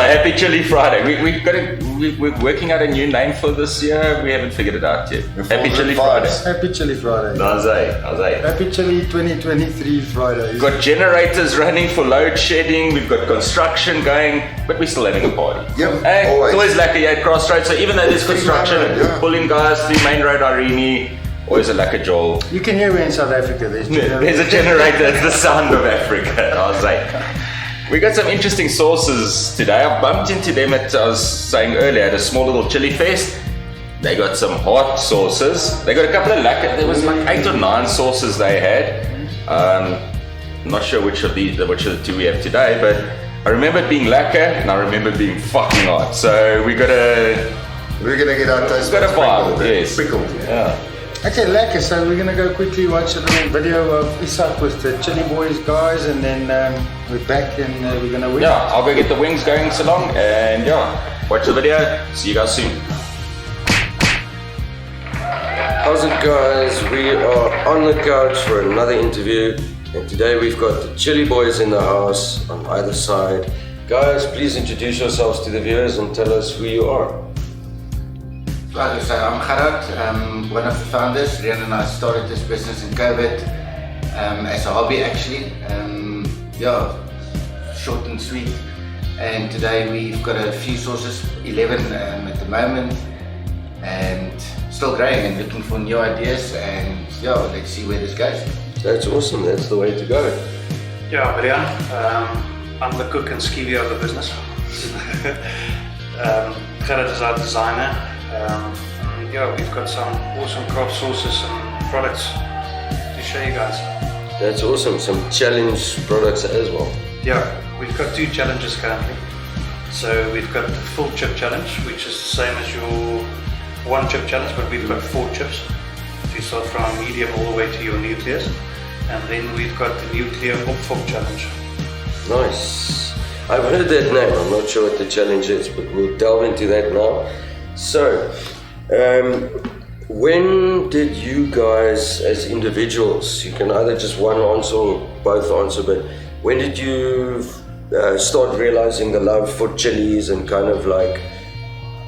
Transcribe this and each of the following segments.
Happy Chili Friday. We're working out a new name for this year. We haven't figured it out yet. Happy Chili Friday. Happy Chili Friday. How's Happy Chili 2023 Friday. We've got generators running for load shedding. We've got construction going, but we're still having a party. Yep, Hey, always. it's always lucky at Crossroads. So even though there's construction, Yeah. pulling guys through Main Road Irene, always a lucky Joel. You can hear we're in South Africa. There's There's a generator. It's the sound of Africa. I was like, we got some interesting sauces today. I bumped into them at, I was saying earlier, at a small little chili fest. They got some hot sauces. They got a couple of there was like 8 or 9 sauces they had. Not sure which of the two we have today, but I remember it being lacquer and I remember it being fucking hot. So we're gonna get our taste got a buds vibe, yes. sprinkled. Yeah. Okay, lekker. So we're gonna go quickly watch a little video of Isak with the Chili Boys guys, and then we're back and we're gonna win. Yeah, I'll go get the wings going so long, and yeah, watch the video. See you guys soon. How's it, guys? We are on the couch for another interview, and today we've got the Chili Boys in the house on either side. Guys, please introduce yourselves to the viewers and tell us who you are. Like I say, I'm Gerard, one of the founders. Rian and I started this business in COVID as a hobby actually. Yeah, short and sweet. And today we've got a few sauces, 11 at the moment, and still growing and looking for new ideas. And yeah, let's see where this goes. That's awesome, that's the way to go. Yeah, Rian. I'm the cook and skivvy of the business. Gerard is our designer. Yeah, we've got some awesome craft sauces and products to show you guys. That's awesome, some challenge products as well. Yeah, we've got 2 challenges currently. So we've got the full chip challenge, which is the same as your 1 chip challenge, but we've got 4 chips. So you start from medium all the way to your nucleus. And then we've got the nuclear opfok challenge. Nice. I've heard that name, I'm not sure what the challenge is, but we'll delve into that now. So, when did you guys as individuals, you can either just one answer or both answer, but when did you start realizing the love for chilies and kind of like,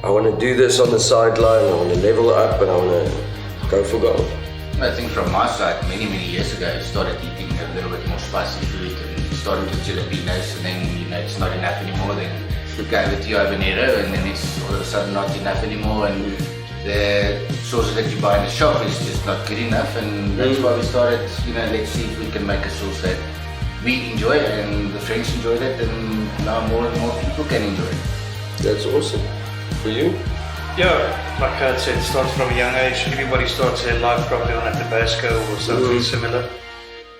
I want to do this on the sideline, I want to level up and I want to go for gold? I think from my side, many years ago, I started eating a little bit more spicy food and started with jalapenos, and then it's not enough anymore. Then you go over to your habanero, and then it's all of a sudden not enough anymore. And the sauces that you buy in the shop is just not good enough. And that's why we started. Let's see if we can make a sauce that we enjoy and the friends enjoyed it, and now more and more people can enjoy it. That's awesome. For you? Yeah, like I said, it starts from a young age. Everybody starts their life probably on a Tabasco or something similar.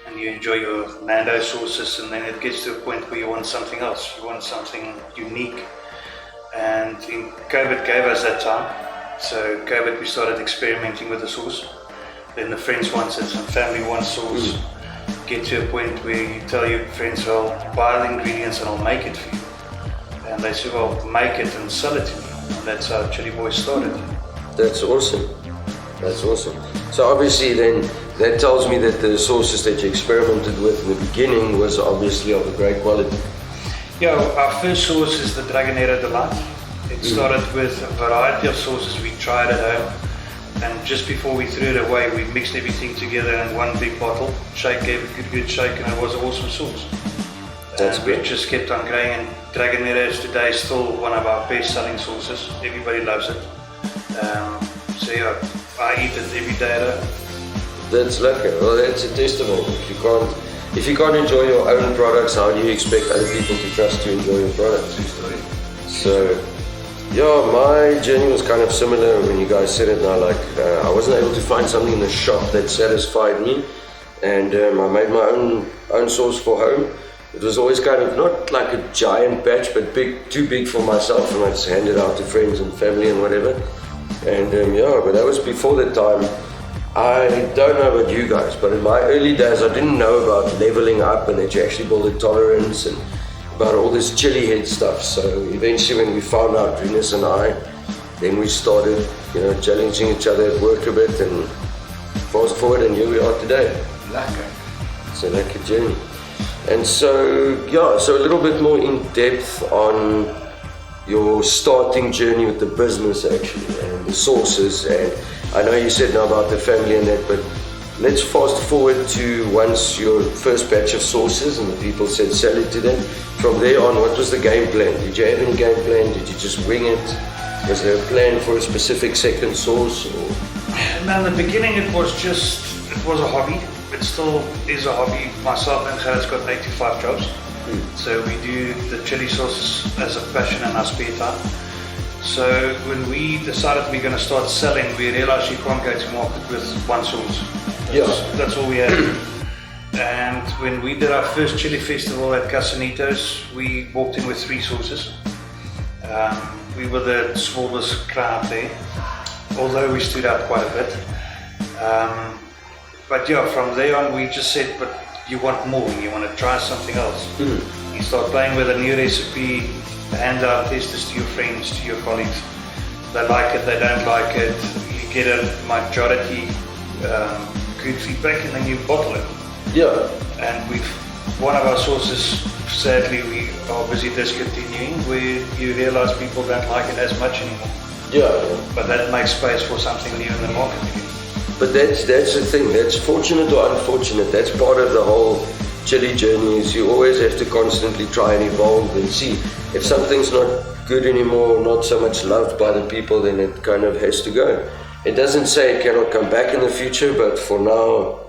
And you enjoy your Nando sauces, and then it gets to a point where you want something else. You want something unique. And COVID gave us that time. So COVID, we started experimenting with the sauce. Then the friends wants it, some family wants sauce. Get to a point where you tell your friends, well, buy the ingredients and I'll make it for you. And they say, well, make it and sell it to me. And that's how Chili Boys started. That's awesome. That's awesome. So obviously then, that tells me that the sauces that you experimented with in the beginning was obviously of a great quality. Yeah, our first sauce is the Dragonera Delight. It started with a variety of sauces we tried at home. And just before we threw it away, we mixed everything together in one big bottle. Shake gave it a good shake, and it was an awesome sauce. That's and good. We just kept on growing, and Dragonera is today still one of our best selling sauces. Everybody loves it. So yeah, I eat it every day at home. That's lucky. Well, that's a testament. If you can't enjoy your own products, how do you expect other people to trust you enjoy your products? So, yeah, my journey was kind of similar when you guys said it now. Like, I wasn't able to find something in the shop that satisfied me, and I made my own sauce for home. It was always kind of not like a giant batch, but too big for myself, and I just handed out to friends and family and whatever. And yeah, but that was before that time. I don't know about you guys, but in my early days, I didn't know about leveling up and that you actually build a tolerance and about all this chili head stuff. So eventually, when we found out, Rinus and I, then we started, challenging each other at work a bit, and fast forward, and here we are today. It's a lucky journey. And so, yeah, so a little bit more in depth on your starting journey with the business actually, and the sources. And I know you said now about the family and that, but let's fast forward to once your first batch of sauces and the people said sell it to them. From there on, what was the game plan? Did you have any game plan? Did you just wing it? Was there a plan for a specific second sauce? Or? Now, in the beginning, it was a hobby. It still is a hobby. Myself and Gerrit's got 8 to 5 jobs. So we do the chili sauces as a passion in our spare time. So when we decided we're going to start selling, we realized you can't go to market with one sauce. That's all we had. And when we did our first chili festival at Casanitos, we walked in with 3 sauces. We were the smallest crowd there, although we stood out quite a bit. But yeah, from there on we just said, but you want more, you want to try something else. You start playing with a new recipe, hand out testers to your friends, to your colleagues. They like it, they don't like it. You get a majority good feedback and then you bottle it. Yeah. And one of our sauces, sadly, we are busy discontinuing, where you realize people don't like it as much anymore. Yeah. But that makes space for something new in the market again. But that's the thing, that's fortunate or unfortunate, that's part of the whole chili journey, is you always have to constantly try and evolve and see if something's not good anymore, not so much loved by the people, then it kind of has to go. It doesn't say it cannot come back in the future, but for now,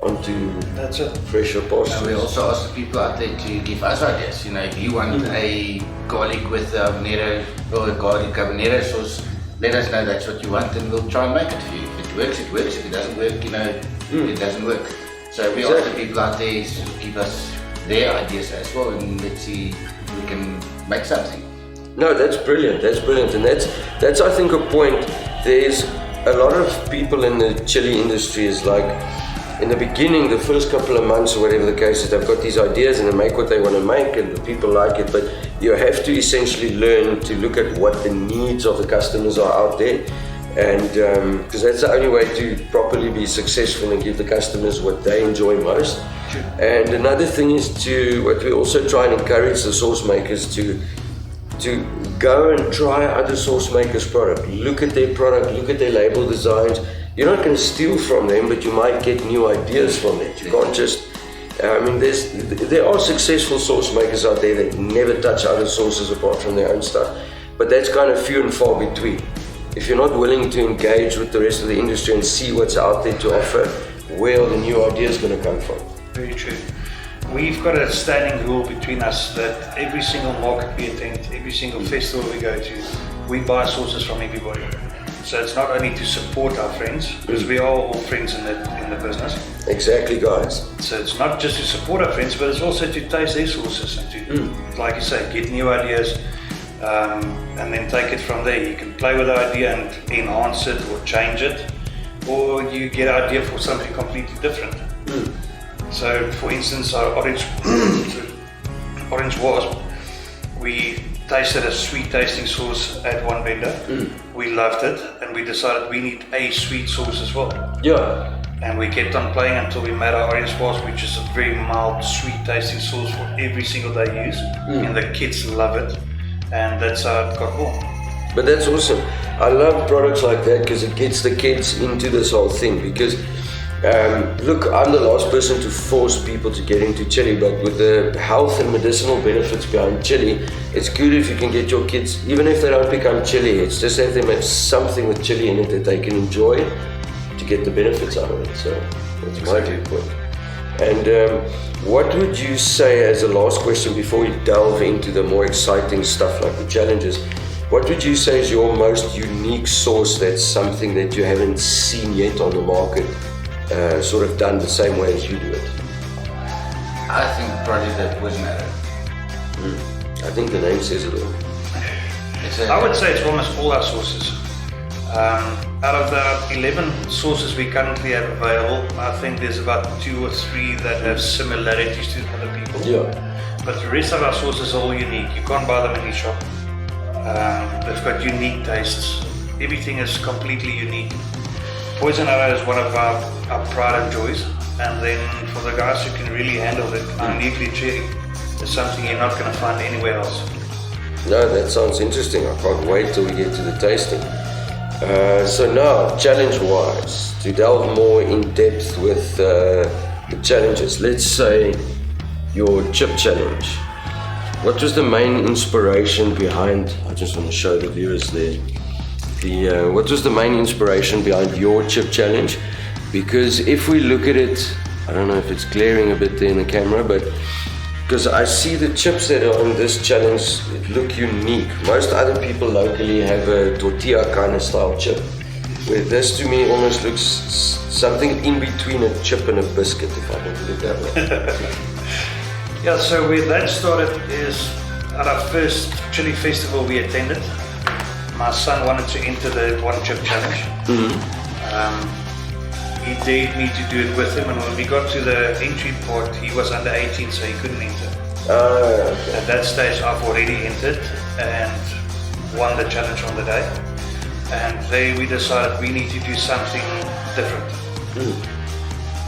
onto That's it. fresher pastures. And we also ask the people out there to give us ideas. You know, if you want a garlic with habanero or a garlic habanero sauce, let us know that's what you want and we'll try and make it for you. If it works, it works. If it doesn't work, you know, it doesn't work. So we ask the people out there to give us their ideas as well, and let's see if we can make something. No, that's brilliant, and that's I think a point. There's a lot of people in the chili industry is like, in the beginning, the first couple of months or whatever the case is, they've got these ideas and they make what they want to make and the people like it, but you have to essentially learn to look at what the needs of the customers are out there, and because that's the only way to properly be successful and give the customers what they enjoy most. Sure. And another thing is what we also try and encourage the sauce makers to go and try other sauce makers' product. Look at their product, look at their label designs. You're not going to steal from them, but you might get new ideas from it. You can't just, there are successful sauce makers out there that never touch other sauces apart from their own stuff, but that's kind of few and far between. If you're not willing to engage with the rest of the industry and see what's out there to offer, where are the new ideas going to come from? Very true. We've got a standing rule between us that every single market we attend, every single festival we go to, we buy sauces from everybody. So it's not only to support our friends, because we are all friends in the business. Exactly, guys. So it's not just to support our friends, but it's also to taste their sauces and to, like you say, get new ideas, and then take it from there. You can play with the idea and enhance it or change it, or you get an idea for something completely different. So, for instance, our orange wasp, we tasted a sweet tasting sauce at one vendor. We loved it, and we decided we need a sweet sauce as well. Yeah. And we kept on playing until we made our orange wasp, which is a very mild, sweet tasting sauce for every single day use. And the kids love it, and that's how it got born. But that's awesome. I love products like that because it gets the kids into this whole thing. Because, look, I'm the last person to force people to get into chili, but with the health and medicinal benefits behind chili, it's good if you can get your kids, even if they don't become chili heads, just have them have something with chili in it that they can enjoy to get the benefits out of it. So that's my viewpoint. And what would you say as a last question before we delve into the more exciting stuff like the challenges? What would you say is your most unique sauce that's something that you haven't seen yet on the market, sort of done the same way as you do it? I think probably the poison arrow. I think the name says it all. I would say it's almost all our sauces. Out of the 11 sauces we currently have available, I think there's about 2 or 3 that have similarities to other people. Yeah. But the rest of our sauces are all unique. You can't buy them in any shop. They've got unique tastes. Everything is completely unique. Poison arrow is one of our pride and joys. And then for the guys who can really handle it, our nuclear cherry is something you're not going to find anywhere else. No, that sounds interesting. I can't wait till we get to the tasting. So now, challenge-wise, to delve more in depth with the challenges, let's say your chip challenge. What was the main inspiration behind, I just want to show the viewers there, what was the main inspiration behind your chip challenge? Because if we look at it, I don't know if it's glaring a bit there in the camera, but because I see the chips that are on this challenge look unique. Most other people locally have a tortilla kind of style chip, where this to me almost looks something in between a chip and a biscuit, if I can put it that way. Yeah, so where that started is at our first chili festival we attended. My son wanted to enter the one chip challenge. He dared me to do it with him, and when we got to the entry part, he was under 18, so he couldn't enter. Okay. At that stage, I've already entered and won the challenge on the day. And there we decided we need to do something different.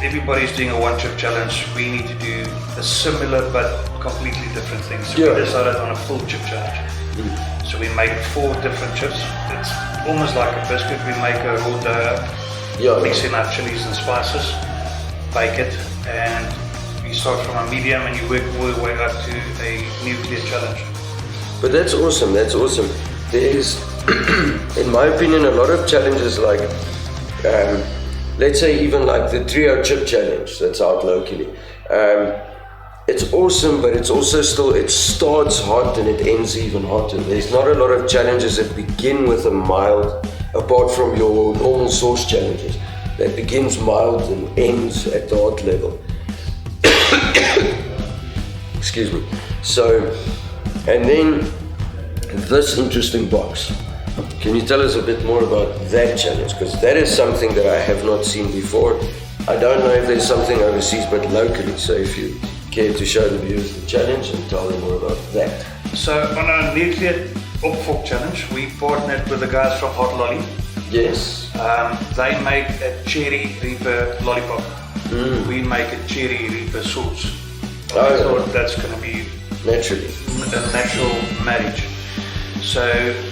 Everybody's doing a one chip challenge. We need to do a similar but completely different thing. So we decided on a full chip challenge. So we made 4 different chips. It's almost like a biscuit. We make a raw dough, mix in our chilies and spices, bake it, and you start from a medium and you work all the way up to a nuclear challenge. But that's awesome, that's awesome. There's, in my opinion, a lot of challenges like, let's say even like the trio chip challenge that's out locally. It's awesome, but it's also still, it starts hot and it ends even hotter. There's not a lot of challenges that begin with a mild, apart from your normal sauce challenges, that begins mild and ends at the hot level. Excuse me. So, and then this interesting box. Can you tell us a bit more about that challenge? Because that is something that I have not seen before. I don't know if there's something overseas, but locally. So if you care to show the viewers the challenge and tell them more about that. So on our nuclear Opfok challenge, we partnered with the guys from Hot Lolly. Yes. They make a cherry reaper lollipop. We make a cherry reaper sauce. I thought that's going to be naturally a natural marriage. So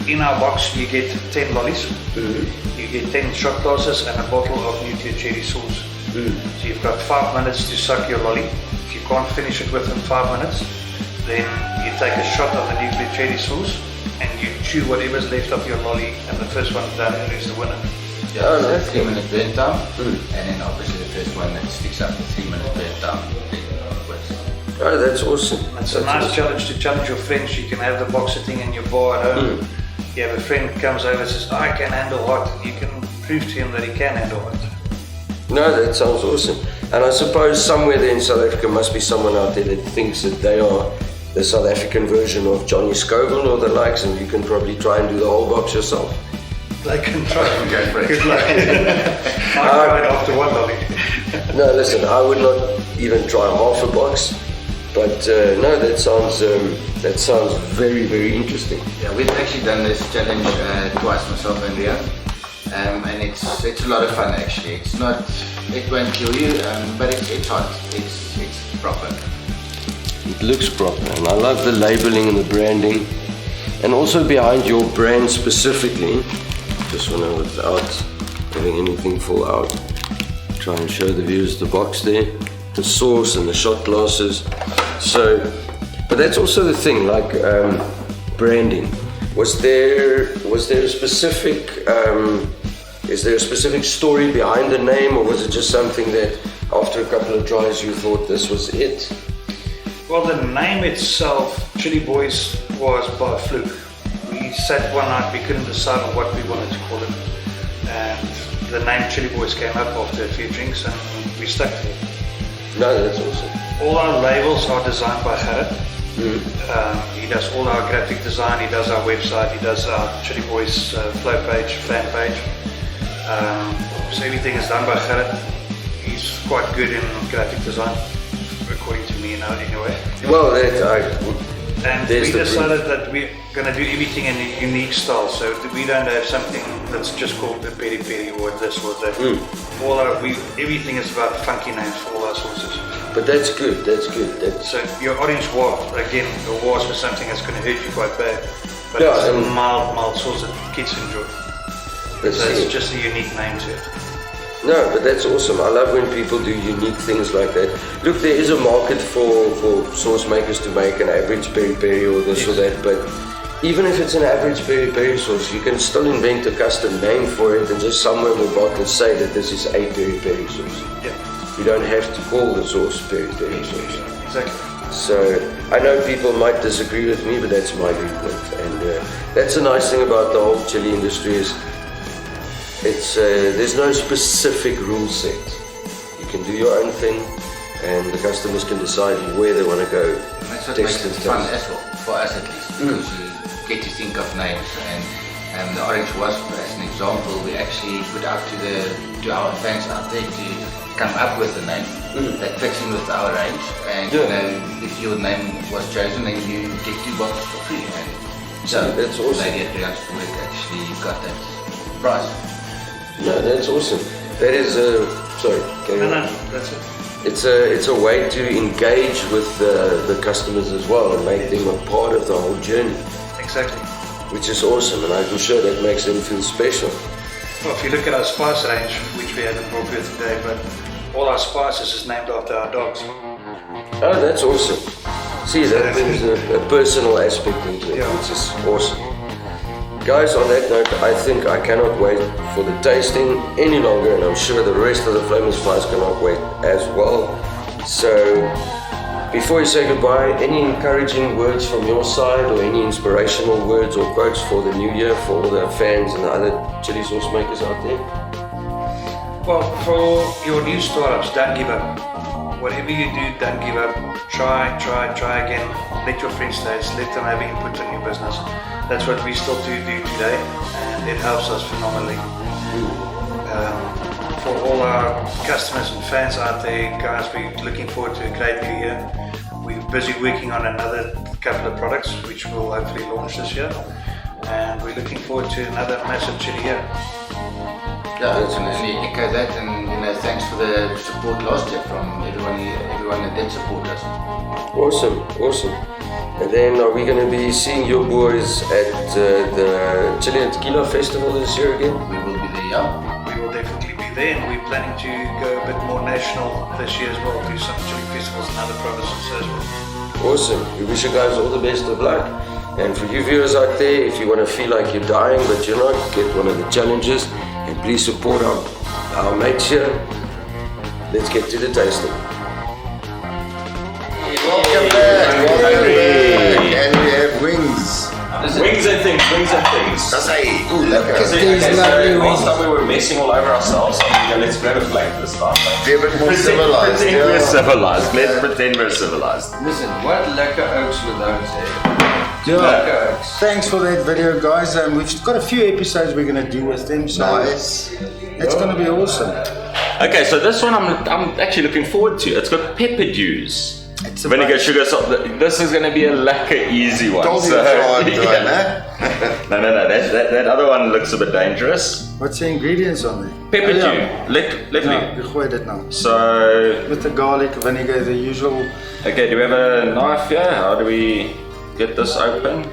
in our box you get 10 lollies, you get 10 shot glasses and a bottle of nuclear cherry sauce. So you've got 5 minutes to suck your lolly. If you can't finish it within 5 minutes, then you take a shot of the nuclear cherry sauce and you chew whatever's left of your lolly, and the first one done is the winner. Yeah, so 3 minute burn time, and then obviously the first one that sticks up the 3 minute burn time. Oh, that's awesome. It's a nice challenge to challenge your friends. You can have the box sitting in your bar at home. You have a friend comes over and says, I can handle hot. You can prove to him that he can handle hot. No, that sounds awesome. And I suppose somewhere there in South Africa must be someone out there that thinks that they are the South African version of Johnny Scoville or the likes, and you can probably try and do the whole box yourself. They can try. Go for it. Good luck. I tried after one lolly. No, listen, I would not even try half a box. But no, that sounds very, very interesting. Yeah, we've actually done this challenge twice, myself and Rian, and it's a lot of fun actually. It's not, it won't kill you, but it's hot. It's proper. It looks proper, and I love the labeling and the branding, and also behind your brand specifically. Just want to, without having anything fall out, try and show the viewers the box there, the sauce and the shot glasses. So, but that's also the thing, like branding. Was there a specific, is there a specific story behind the name, or was it just something that after a couple of tries you thought this was it? Well, the name itself, Chili Boys, was by fluke. We sat one night, we couldn't decide on what we wanted to call it. And the name Chili Boys came up after a few drinks and we stuck to it. No, that's awesome. All our labels are designed by Gerrit. He does all our graphic design, he does our website, he does our Chili Boys flow page, fan page. So everything is done by Gerrit. He's quite good in graphic design, according to me now anyway. Well, and we decided that we're going to do everything in a unique style, so we don't have something that's just called a peri-peri or this or that. Everything is about funky names for all our sauces. But that's good. That's good. That's So your orange war, again, the wars for something that's going to hurt you quite bad. But Yeah, it's a and- mild sauce that kids enjoy. that's So it's it. just a unique name to it. No, but that's awesome. I love when people do unique things like that. Look, there is a market for sauce makers to make an average peri-peri or this or that, but even if it's an average peri-peri sauce, you can still invent a custom name for it and just somewhere on the bottle say that this is a peri-peri sauce. Yeah, You don't have to call the sauce peri-peri sauce. exactly. So I know people might disagree with me, but that's my viewpoint. And that's the nice thing about the whole chili industry is there's no specific rule set. You can do your own thing, and the customers can decide where they want to go. And that's what makes it fun as well, for us at least, because you get to think of names. And the Orange Wasp, as an example, we actually put out to our fans out there to come up with a name that fits in with our range. And you know, if your name was chosen, then you get 2 bottles for free. And so That's awesome. Lady at Johannesburg actually got that prize. No, that's awesome. That is sorry. Carry No, on. no, that's it. It's a way to engage with the customers as well and make them a part of the whole journey, Exactly. which is awesome. And I'm sure that makes them feel special. Well, if you look at our spice range, which we haven't brought with today, but all our spices is named after our dogs. Oh, that's awesome. See, that brings a personal aspect into it, Yeah. which is awesome. Guys, on that note, I think I cannot wait for the tasting any longer, and I'm sure the rest of the Flaming Spice cannot wait as well. So, before you say goodbye, any encouraging words from your side, or any inspirational words or quotes for the new year for all the fans and the other chili sauce makers out there? Well, for your new startups, don't give up. Whatever you do, don't give up. Try again. Let your friends taste. Let them have input on your business. That's what we still do today, and it helps us phenomenally. For all our customers and fans out there, guys, we're looking forward to a great new year. We're busy working on another couple of products, which we'll hopefully launch this year, and we're looking forward to another massive chili year. Yeah, I can only echo that, and you know, thanks for the support last year from everyone that did support us. Awesome. And then are we going to be seeing your boys at the Chili and Tequila Festival this year again? We will be there, yeah. We will definitely be there, and we're planning to go a bit more national this year as well, do some chili festivals in other provinces as well. Awesome. We wish you guys all the best of luck. And for you viewers out there, if you want to feel like you're dying but you're not, get one of the challenges and please support our mates here. Let's get to the tasting. Welcome back. And we have wings. Wings and things. That's hey. Ooh, lekker. Last time we were messing all over ourselves, so let's grab a plate this time. Be a bit more civilized. Pretend we're Yeah. civilized. Let's pretend we're civilized. Listen, what lekker oaks with those, Yeah. Thanks for that video, guys. We've got a few episodes we're going to do with them, so Nice. it's going to be awesome. Okay, so this one I'm actually looking forward to. It's got pepper juice. It's a Vinegar, bunch. sugar, salt. This is going to be a lekker easy one. Told you So, it's hard to yeah. eh? No. That other one looks a bit dangerous. What's the ingredients on there? Pepper Oh, juice. yeah. Let No, me. you gooi dit nou. So, With the garlic, vinegar, the usual. okay, do we have a knife here? How do we get this open?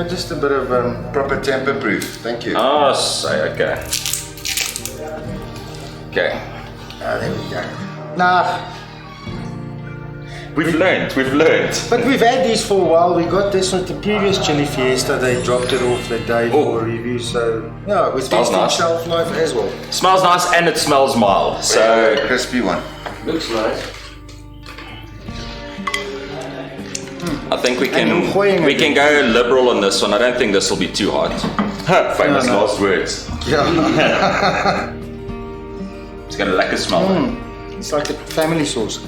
Just a bit of Proper tamper proof. Thank you. Oh, say, okay. Okay. there we go. Nah, We've learned. but we've had these for a while. We got this with the previous Chili Fiesta. They dropped it off that day for a review. So yeah, it's Smells tasting nice. shelf life as well. Smells nice and it smells mild. So, A crispy one. Looks nice. I think we And you're can gooiing it. go liberal on this one. I don't think this will be too hot. Famous No. last words. Yeah, It's got a lekker smell. it's like a family sauce.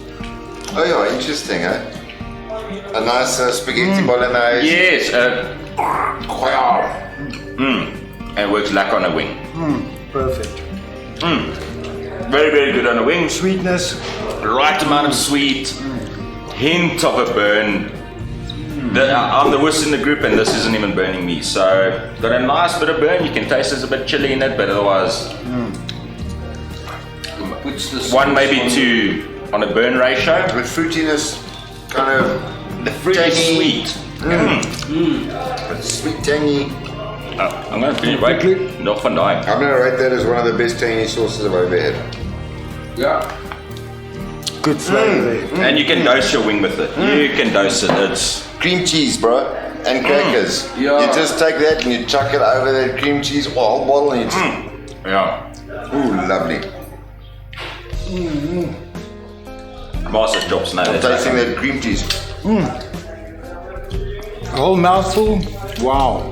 Oh yeah, interesting, eh? A nice spaghetti bolognese. Yes. And it works lekker on a wing. Perfect. Very, very good on a wing. Sweetness. Right amount of sweet. Hint of a burn. I'm the worst in the group, and this isn't even burning me. So got a nice bit of burn. You can taste there's a bit chili in it, but otherwise, Which the one maybe two on a burn ratio. With fruitiness, kind of The fruit is tangy. sweet. Sweet, tangy. I'm gonna finish right. Not van daai. I'm gonna rate that as one of the best tangy sauces I've ever had. Yeah. Good flavour there. And you can dose your wing with it. You can dose it. It's Cream cheese, bro, and crackers. Yeah. You just take that and you chuck it over that cream cheese whole bottle and you just, yeah. ooh, lovely. Master chops now. I'm tasting that cream cheese. A whole mouthful. Wow.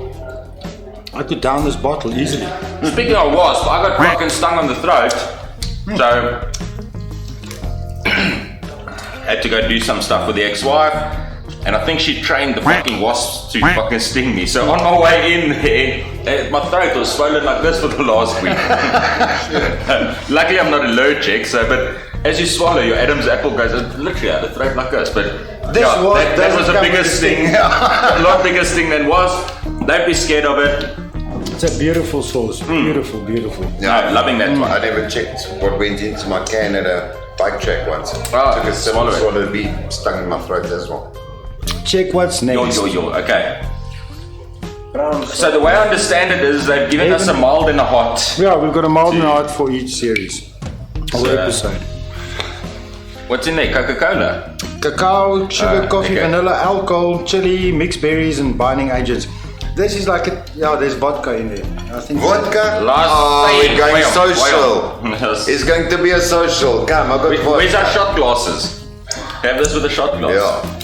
I could down this bottle easily. Speaking of wasp, I got fucking stung on the throat, so had to go do some stuff with the ex-wife, and I think she trained the fucking wasps to fucking sting me. So on my way in there, my throat was swollen like this for the last week. Luckily, I'm not allergic, so but as you swallow, your Adam's apple goes literally out the throat like this. But This was- that was a doesn't bigger come with a sting, a lot bigger sting than wasp. Don't be scared of it. It's a beautiful sauce. Beautiful, beautiful. No, loving that one. I never checked what went into my can at a bike track once. Ah, Took a sip swallow and it. swallowed a beet, stung in my throat as well. Check what's next. Okay. So the way I understand it is they've given us a mild and a hot. Yeah, we've got a mild and hot for each series or So- episode. What's in there? Coca-Cola. Cacao, sugar, coffee, okay. vanilla, alcohol, chili, mixed berries, and binding agents. This is like there's vodka in there. I think. Vodka? Last Oh, thing. we're going Way on, social. way on. It's going to be a social. Come, I've got Where's our vodka. shot glasses? Have this with a shot glass. Yeah.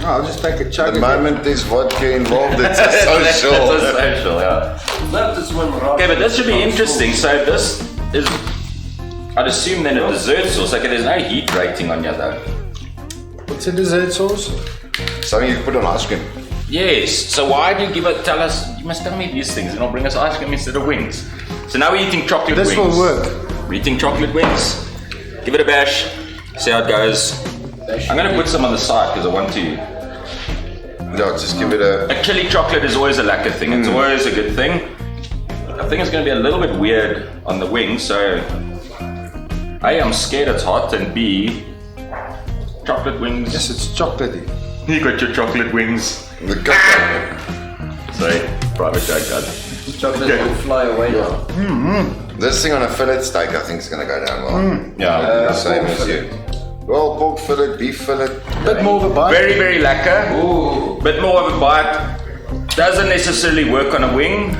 I'll just take a chug. The of it. moment there's vodka involved, it's a It's social. a social, yeah. Not this one, right? Okay, but this should be interesting. So this is, I'd assume then a dessert sauce. Okay, there's no heat rating on here though. What's a dessert sauce? Something you put on ice cream. Yes. So why do you give it? Tell us. You must tell me these things, and I'll bring us ice cream instead of wings. So now we're eating chocolate This wings. will work. We're eating chocolate wings. Give it a bash. See how it goes. I'm gonna put some on the side because I want to. No, just give it a. A chili chocolate is always a lacquer thing. It's always a good thing. I think it's going to be a little bit weird on the wing. So, A, I'm scared it's hot, and B, chocolate wings. Yes, it's chocolatey. You got your chocolate wings. The cocoa. Sorry, private joke, guys. Chocolate will fly away now. This thing on a fillet steak, I think, is going to go down well. Yeah. The same as you. Well, pork fillet, beef fillet. Bit more of a bite. Very, very lacquer. Ooh. Bit more of a bite. Doesn't necessarily work on a wing.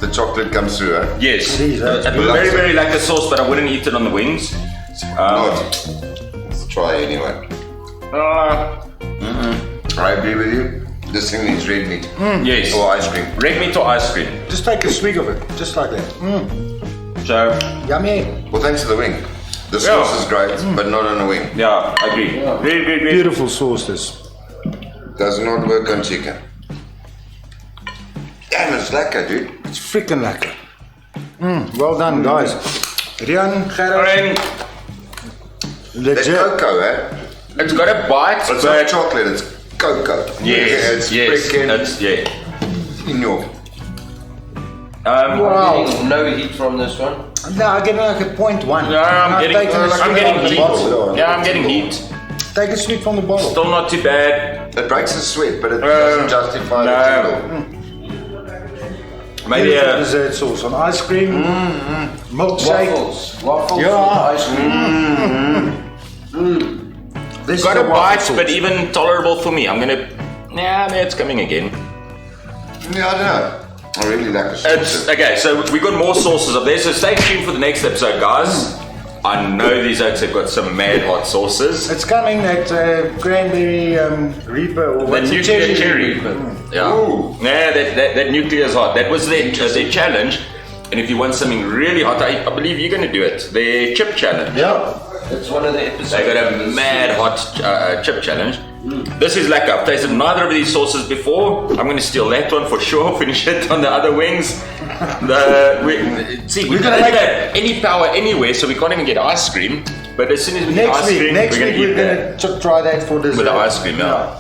The chocolate comes through, eh? Yes. It is, A actually. very, very lacquer sauce, but I wouldn't eat it on the wings. Let's try anyway. I agree with you. This thing needs red meat. Yes. Or ice cream. Red meat or ice cream. Just take a swig of it, just like that. So, Yummy. Well, thanks to the wing. The sauce is great, but not on a wing. yeah, I agree. Very, very, very. Beautiful sauce this. Does not work on chicken. Damn, it's lacquer, dude. It's freaking lekker. Well done, guys. Rian, Gerard, And It's legit. cocoa, eh? it's got a bite, It's not but chocolate, it's cocoa. yes, it's yes, freaking it's yeah. in your. Wow. Getting no heat from this one. No, I get like a 0.1. No, I'm getting heat. bottle. Yeah, I'm getting heat. Take a swig from the bottle. Still not too bad. It breaks the sweat, but it doesn't justify the no. tingle. Maybe Beautiful dessert sauce on ice cream, milkshake. Waffles Yeah. with ice cream. This got is a waffle bite, sauce. but even tolerable for me. I'm gonna. Nah, it's coming again. Yeah, I don't know. I really like the It's sauce. okay. So we got more sauces up there. So stay tuned for the next episode, guys. I know these oaks have got some mad hot sauces. It's coming that cranberry reaper or The what's it? nuclear cherry. Yeah. Ooh. Yeah, that nuclear is hot. That was their challenge. And if you want something really hot, I believe you're going to do it. Their chip challenge. Yeah. That's one of the episodes. They got a mad hot chip challenge. This is lekker. I've tasted neither of these sauces before. I'm going to steal that one for sure. Finish it on the other wings. We gonna don't make have any power anywhere, so we can't even get ice cream. But as soon as we get ice cream, Next week we're we're going going to to try that for dessert. with the ice cream. Yeah.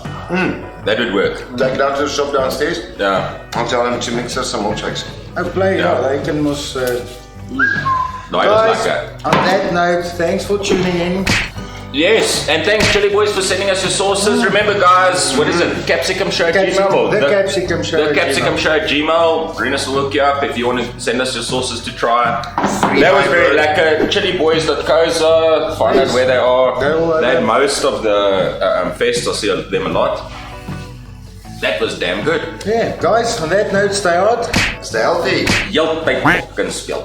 That would work. Take it out to the shop downstairs. Yeah. I'll tell them to mix us some milkshakes. Oh, play, Yeah. they can mos... No, I was guys, like that. on that note, thanks for tuning in. Yes, and thanks Chili Boys for sending us your sauces. Remember guys, what is it? Capsicum Show at Gmail? The Capsicum Show The at Capsicum Gmail. Show at Gmail. Rinus will look you up if you want to send us your sauces to try. That was very lekker. Chiliboys.coza. Find out where they are. Go over They had there. most of the fest. I see them a lot. That was damn good. Yeah, guys, on that note, stay hard. Stay healthy. Hjälp mig och spel.